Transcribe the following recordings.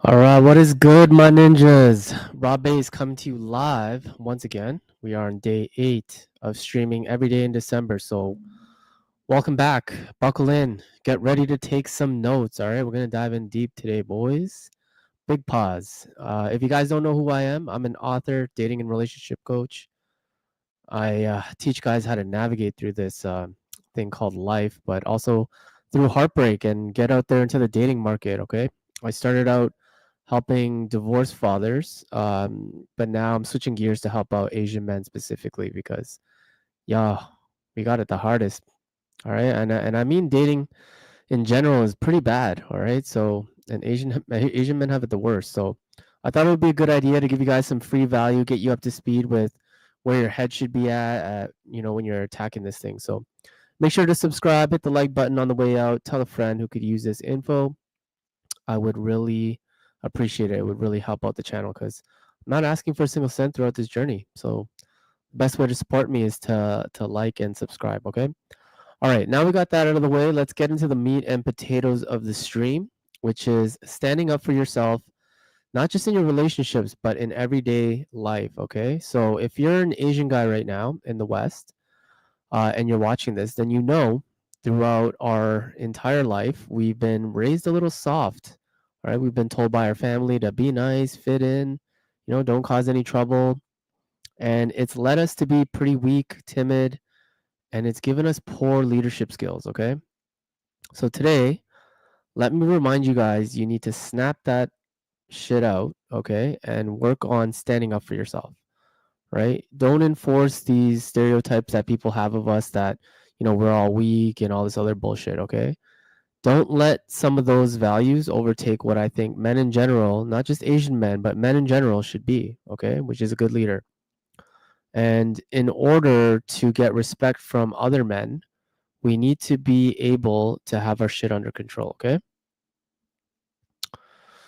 All right, what is good, my ninjas? Rob Bay is coming to you live once again. We are on day 8 of streaming every day in December. So, welcome back. Buckle in. Get ready to take some notes. All right, we're going to dive in deep today, boys. Big pause. If you guys don't know who I am, I'm an author, dating and relationship coach. I teach guys how to navigate through this thing called life, but also through heartbreak and get out there into the dating market. Okay. I started out helping divorced fathers, but now I'm switching gears to help out Asian men specifically because, yeah, we got it the hardest. All right. And I mean, dating in general is pretty bad. All right. So, and Asian men have it the worst. So, I thought it would be a good idea to give you guys some free value, get you up to speed with where your head should be at when you're attacking this thing. So, make sure to subscribe, hit the like button on the way out, tell a friend who could use this info. I would really appreciate it. It would really help out the channel because I'm not asking for a single cent throughout this journey. So, the best way to support me is to like and subscribe. Okay. All right, now we got that out of the way. Let's get into the meat and potatoes of the stream, which is standing up for yourself, not just in your relationships, but in everyday life. Okay. So if you're an Asian guy right now in the West and you're watching this, then you know throughout our entire life, we've been raised a little soft. All right. We've been told by our family to be nice, fit in, don't cause any trouble. And it's led us to be pretty weak, timid, and it's given us poor leadership skills. Okay. So today, let me remind you guys you need to snap that shit out, okay, and work on standing up for yourself, right? Don't enforce these stereotypes that people have of us that, we're all weak and all this other bullshit, okay? Don't let some of those values overtake what I think men in general, not just Asian men, but men in general should be, okay, which is a good leader. And in order to get respect from other men, we need to be able to have our shit under control, okay?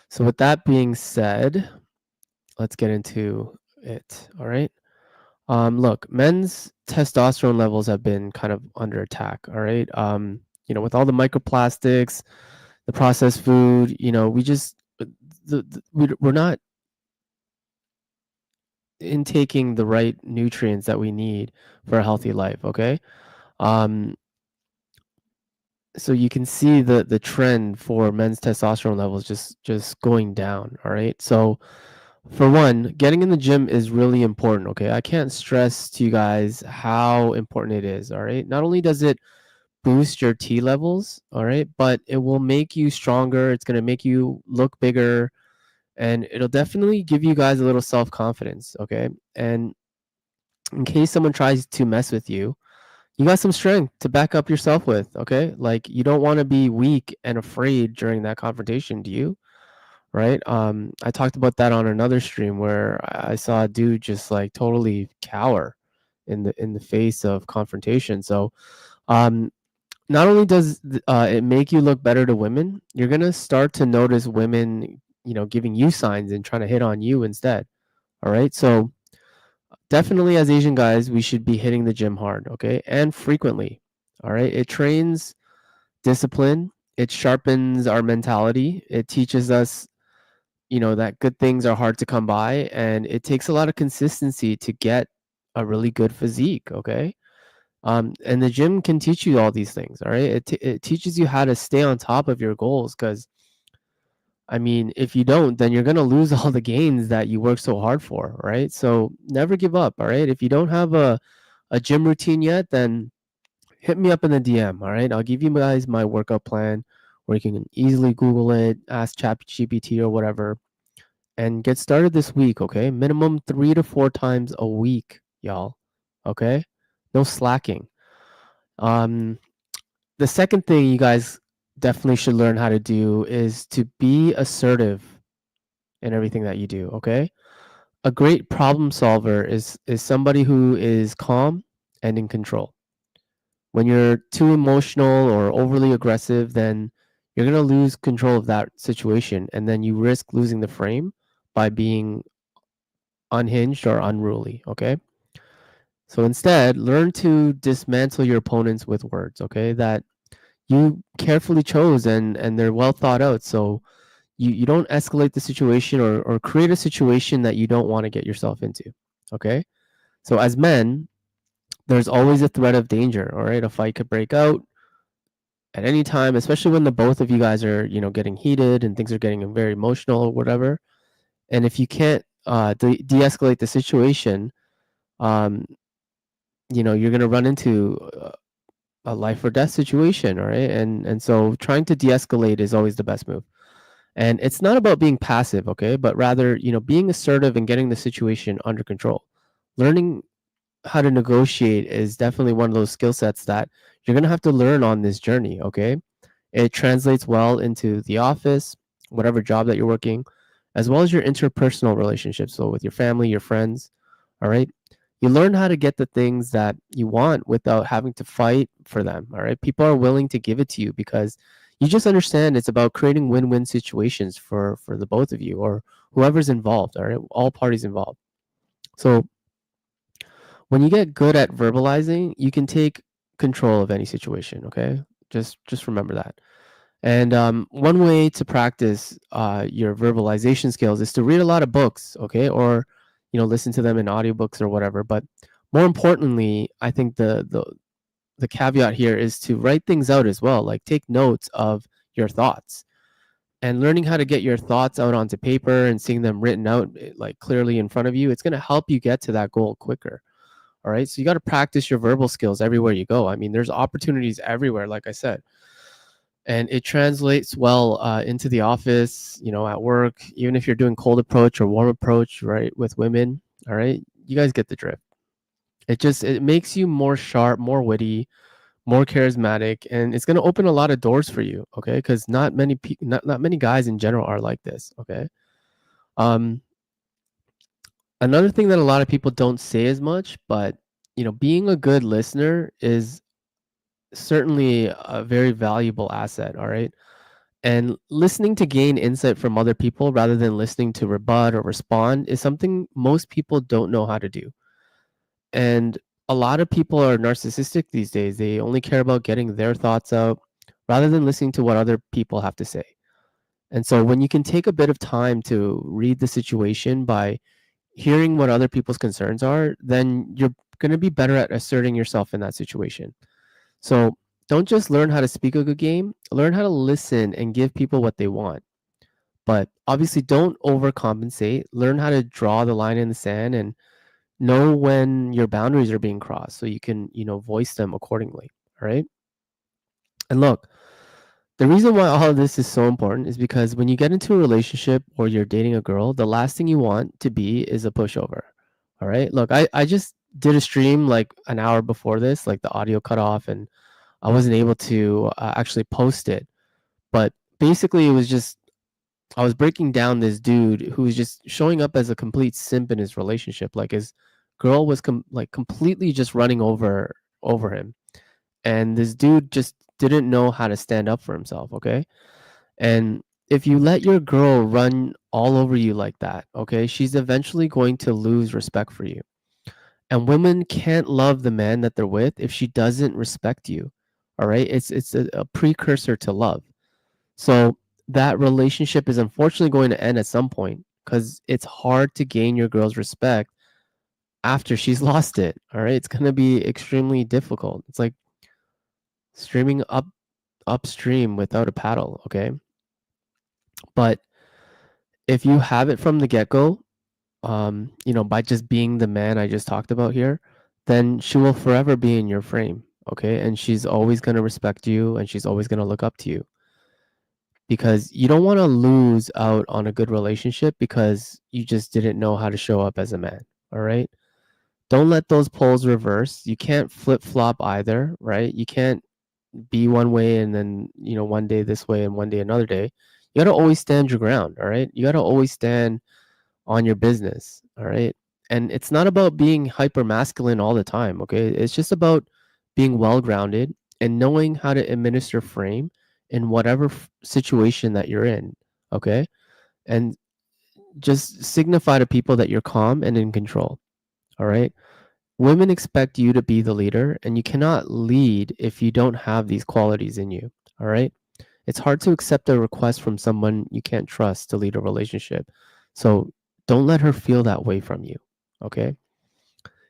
So with that being said, let's get into it. All right. Look, men's testosterone levels have been kind of under attack. All right. With all the microplastics, the processed food, we just we're not intaking the right nutrients that we need for a healthy life. Okay. Um, so you can see the trend for men's testosterone levels just going down. All right. So for one, getting in the gym is really important, okay? I can't stress to you guys how important it is, all right? Not only does it boost your T levels, all right, but it will make you stronger. It's going to make you look bigger, and it'll definitely give you guys a little self-confidence, okay? And in case someone tries to mess with you, you got some strength to back up yourself with, okay? Like you don't want to be weak and afraid during that confrontation, do you? Right? I talked about that on another stream where I saw a dude just like totally cower in the face of confrontation. So, um, not only does it make you look better to women, you're gonna start to notice women, giving you signs and trying to hit on you instead. All right. So definitely as Asian guys, we should be hitting the gym hard, okay, and frequently. All right. It trains discipline. It sharpens our mentality. It teaches us that good things are hard to come by, and it takes a lot of consistency to get a really good physique, okay? And the gym can teach you all these things, all right? It teaches you how to stay on top of your goals because, I mean, if you don't, then you're going to lose all the gains that you work so hard for, right? So never give up, all right? If you don't have a gym routine yet, then hit me up in the DM, all right? I'll give you guys my workout plan where you can easily Google it, ask ChatGPT or whatever, and get started this week, okay? Minimum 3 to 4 times a week, y'all. Okay? No slacking. Um, the second thing you guys definitely should learn how to do is to be assertive in everything that you do, okay? A great problem solver is somebody who is calm and in control. When you're too emotional or overly aggressive, then you're going to lose control of that situation and then you risk losing the frame by being unhinged or unruly, okay? So instead, learn to dismantle your opponents with words, okay, that you carefully chose and they're well thought out. So You don't escalate the situation or create a situation that you don't want to get yourself into. Okay. So as men, there's always a threat of danger. All right. A fight could break out at any time, especially when the both of you guys are, getting heated and things are getting very emotional or whatever. And if you can't de-escalate the situation, um, you're going to run into a life or death situation. All right. And so trying to de-escalate is always the best move. And it's not about being passive, okay, but rather, being assertive and getting the situation under control. Learning how to negotiate is definitely one of those skill sets that you're going to have to learn on this journey, okay? It translates well into the office, whatever job that you're working, as well as your interpersonal relationships. So with your family, your friends, all right? You learn how to get the things that you want without having to fight for them, all right? People are willing to give it to you because you just understand it's about creating win-win situations for the both of you or whoever's involved, all right? All parties involved. So when you get good at verbalizing, you can take control of any situation, okay? Just remember that. And one way to practice your verbalization skills is to read a lot of books, okay, or listen to them in audiobooks or whatever. But more importantly, I think the caveat here is to write things out as well. Like take notes of your thoughts and learning how to get your thoughts out onto paper and seeing them written out like clearly in front of you. It's going to help you get to that goal quicker. All right. So you got to practice your verbal skills everywhere you go. I mean, there's opportunities everywhere, like I said, and it translates well into the office, at work, even if you're doing cold approach or warm approach, right, with women. All right. You guys get the drift. It makes you more sharp, more witty, more charismatic, and it's going to open a lot of doors for you. Okay. Because not many guys in general are like this. Okay. Um, Another thing that a lot of people don't say as much, but being a good listener is certainly a very valuable asset, all right? And listening to gain insight from other people rather than listening to rebut or respond is something most people don't know how to do. And a lot of people are narcissistic these days. They only care about getting their thoughts out rather than listening to what other people have to say. And so when you can take a bit of time to read the situation by hearing what other people's concerns are, then you're going to be better at asserting yourself in that situation. So don't just learn how to speak a good game, learn how to listen and give people what they want. But obviously, don't overcompensate. Learn how to draw the line in the sand and know when your boundaries are being crossed so you can, voice them accordingly. All right. And look, the reason why all of this is so important is because when you get into a relationship or you're dating a girl, the last thing you want to be is a pushover. All right. Look, I just did a stream like an hour before this, like the audio cut off and I wasn't able to actually post it. But basically, it was just I was breaking down this dude who was just showing up as a complete simp in his relationship. Like his girl was completely just running over him, and this dude just didn't know how to stand up for himself. Okay, and if you let your girl run all over you like that, okay, she's eventually going to lose respect for you. And women can't love the man that they're with if she doesn't respect you. All right, it's a precursor to love. So that relationship is unfortunately going to end at some point because it's hard to gain your girl's respect after she's lost it. All right, it's gonna be extremely difficult. It's like streaming upstream without a paddle. Okay, but if you have it from the get go, by just being the man I just talked about here, then she will forever be in your frame. Okay, and she's always gonna respect you, and she's always gonna look up to you. Because you don't want to lose out on a good relationship because you just didn't know how to show up as a man. All right. Don't let those poles reverse. You can't flip flop either, right? You can't be one way and then, one day this way and one day another day. You got to always stand your ground. All right. You got to always stand on your business. All right. And it's not about being hyper masculine all the time. Okay. It's just about being well grounded and knowing how to administer frame in whatever situation that you're in. Okay. And just signify to people that you're calm and in control. All right. Women expect you to be the leader, and you cannot lead if you don't have these qualities in you. All right. It's hard to accept a request from someone you can't trust to lead a relationship. So don't let her feel that way from you. Okay.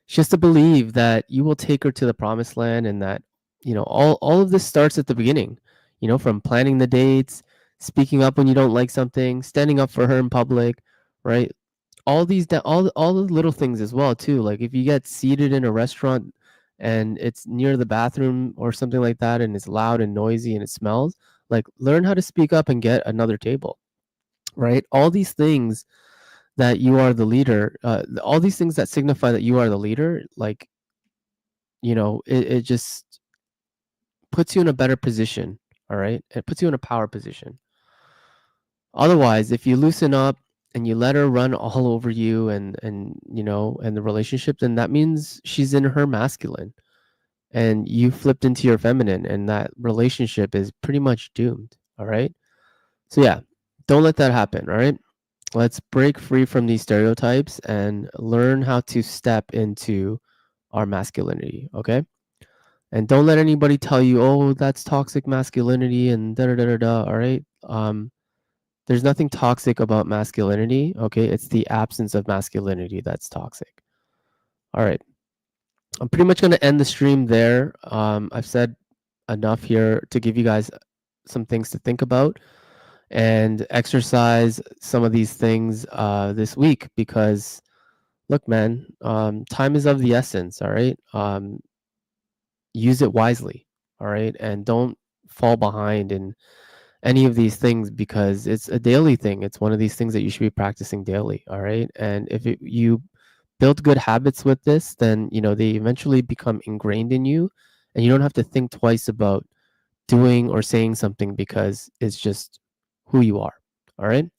She has to believe that you will take her to the promised land, and that, all of this starts at the beginning, from planning the dates, speaking up when you don't like something, standing up for her in public, right? All the little things as well too. Like if you get seated in a restaurant and it's near the bathroom or something like that, and it's loud and noisy and it smells, like learn how to speak up and get another table, right? All these things that you are the leader, all these things that signify that you are the leader, like, it just puts you in a better position. All right, it puts you in a power position. Otherwise, if you loosen up and you let her run all over you, and the relationship, then that means she's in her masculine and you flipped into your feminine, and that relationship is pretty much doomed. All right. So yeah, don't let that happen. All right. Let's break free from these stereotypes and learn how to step into our masculinity. Okay. And don't let anybody tell you, oh, that's toxic masculinity and da da da da da. All right. There's nothing toxic about masculinity. Okay. It's the absence of masculinity that's toxic. All right. I'm pretty much going to end the stream there. I've said enough here to give you guys some things to think about and exercise some of these things this week, because look, man, time is of the essence. All right. Use it wisely. All right. And don't fall behind in any of these things, because it's a daily thing. It's one of these things that you should be practicing daily. All right. And if you build good habits with this, then, they eventually become ingrained in you, and you don't have to think twice about doing or saying something, because it's just who you are. All right.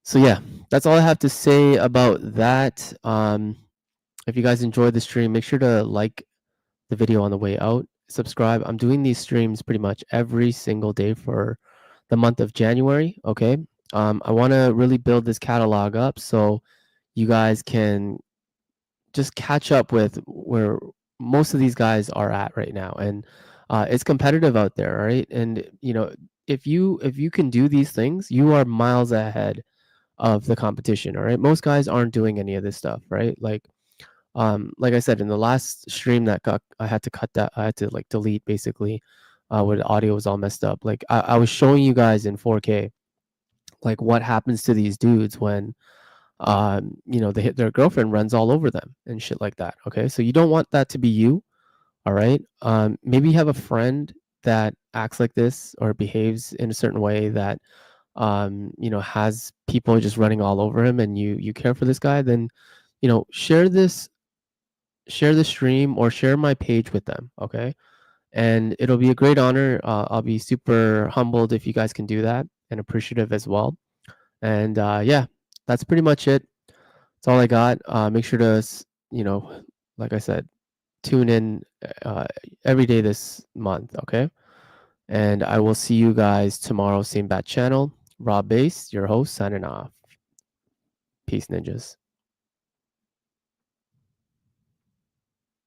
So yeah, that's all I have to say about that. If you guys enjoyed the stream, make sure to like the video on the way out, subscribe. I'm doing these streams pretty much every single day for the month of January. Okay. I want to really build this catalog up so you guys can just catch up with where most of these guys are at right now. And it's competitive out there, right? And if you can do these things, you are miles ahead of the competition. All right. Most guys aren't doing any of this stuff, right? Like I said in the last stream that I had to cut that, I had to like delete basically, where the audio was all messed up. Like I was showing you guys in 4K, like what happens to these dudes when they hit their girlfriend runs all over them and shit like that. Okay. So you don't want that to be you. All right. Maybe you have a friend that acts like this or behaves in a certain way that has people just running all over him, and you care for this guy, then share the stream or share my page with them. Okay. And it'll be a great honor. I'll be super humbled if you guys can do that, and appreciative as well. And yeah, that's pretty much it. That's all I got. Make sure to, like I said, tune in every day this month. Okay. And I will see you guys tomorrow, same bat channel. Rob Base, your host, signing off. Peace, ninjas.